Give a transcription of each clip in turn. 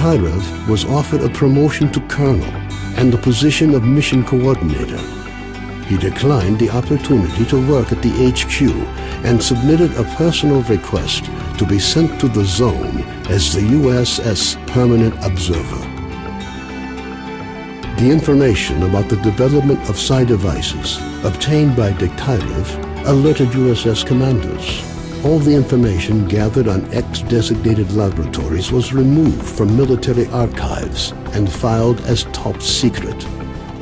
Dektyrev was offered a promotion to colonel and the position of mission coordinator. He declined the opportunity to work at the HQ and submitted a personal request to be sent to the zone as the USS Permanent Observer. The information about the development of psi devices obtained by Dektyrev alerted USS commanders. All the information gathered on X-designated laboratories was removed from military archives and filed as top secret.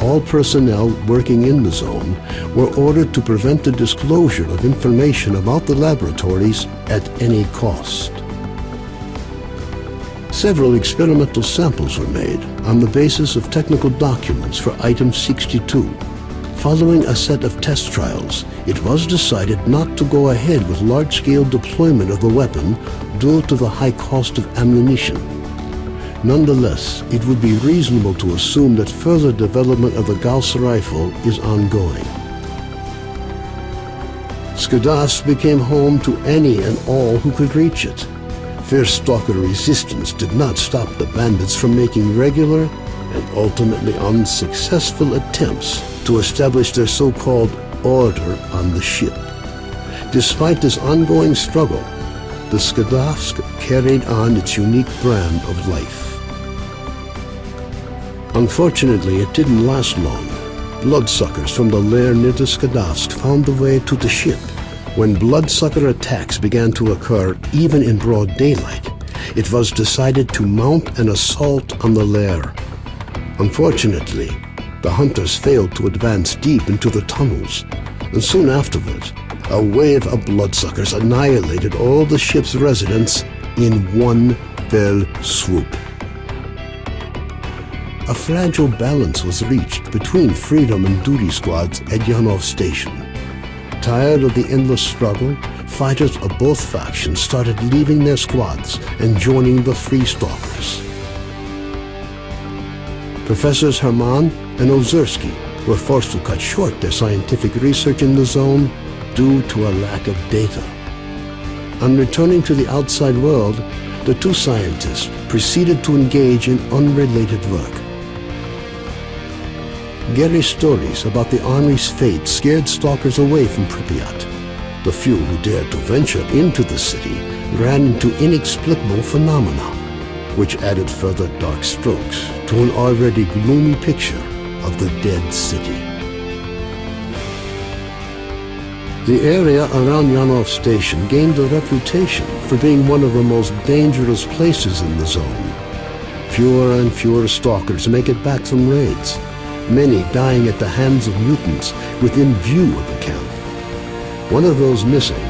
All personnel working in the zone were ordered to prevent the disclosure of information about the laboratories at any cost. Several experimental samples were made on the basis of technical documents for Item 62. Following a set of test trials, it was decided not to go ahead with large-scale deployment of the weapon due to the high cost of ammunition. Nonetheless, it would be reasonable to assume that further development of the Gauss rifle is ongoing. Skadovsk became home to any and all who could reach it. Fierce stalker resistance did not stop the bandits from making regular and ultimately unsuccessful attempts to establish their so-called order on the ship. Despite this ongoing struggle, the Skadovsk carried on its unique brand of life. Unfortunately, it didn't last long. Bloodsuckers from the lair near the Skadovsk found the way to the ship. When bloodsucker attacks began to occur, even in broad daylight, it was decided to mount an assault on the lair. Unfortunately, the hunters failed to advance deep into the tunnels, and soon afterwards, a wave of bloodsuckers annihilated all the ship's residents in one fell swoop. A fragile balance was reached between freedom and duty squads at Yanov Station. Tired of the endless struggle, fighters of both factions started leaving their squads and joining the Free Stalkers. Professors Herman and Ozersky were forced to cut short their scientific research in the zone due to a lack of data. On returning to the outside world, the two scientists proceeded to engage in unrelated work. Gary's stories about the Army's fate scared stalkers away from Pripyat. The few who dared to venture into the city ran into inexplicable phenomena, which added further dark strokes to an already gloomy picture of the dead city. The area around Yanov Station gained a reputation for being one of the most dangerous places in the zone. Fewer and fewer stalkers make it back from raids, many dying at the hands of mutants within view of the camp. One of those missing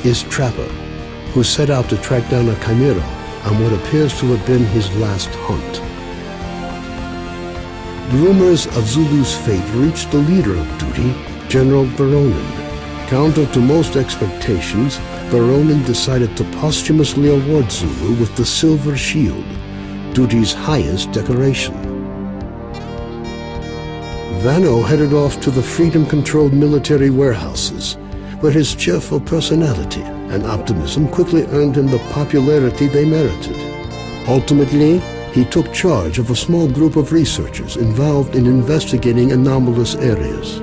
is Trapper, who set out to track down a chimera on what appears to have been his last hunt. Rumors of Zulu's fate reached the leader of duty, General Voronin. Counter to most expectations, Voronin decided to posthumously award Zulu with the Silver Shield, duty's highest decoration. Vano headed off to the freedom-controlled military warehouses, where his cheerful personality and optimism quickly earned him the popularity they merited. Ultimately, he took charge of a small group of researchers involved in investigating anomalous areas.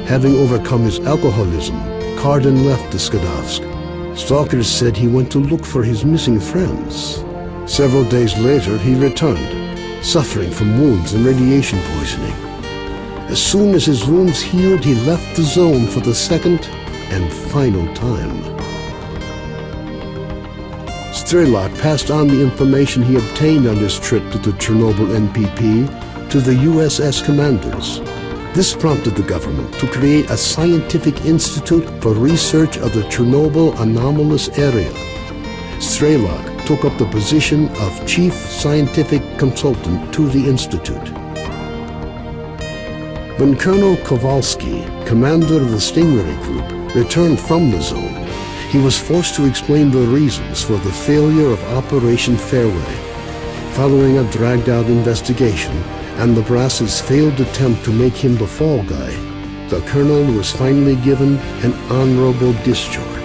Having overcome his alcoholism, Cardin left the Skadovsk. Stalkers said he went to look for his missing friends. Several days later, he returned, suffering from wounds and radiation poisoning. As soon as his wounds healed, he left the zone for the second and final time. S.T.A.L.K.E.R passed on the information he obtained on his trip to the Chernobyl NPP to the USS commanders. This prompted the government to create a scientific institute for research of the Chernobyl anomalous area. S.T.A.L.K.E.R took up the position of Chief Scientific Consultant to the Institute. When Colonel Kowalski, commander of the Stingray Group, returned from the zone, he was forced to explain the reasons for the failure of Operation Fairway. Following a dragged-out investigation and the brass's failed attempt to make him the fall guy, the colonel was finally given an honorable discharge.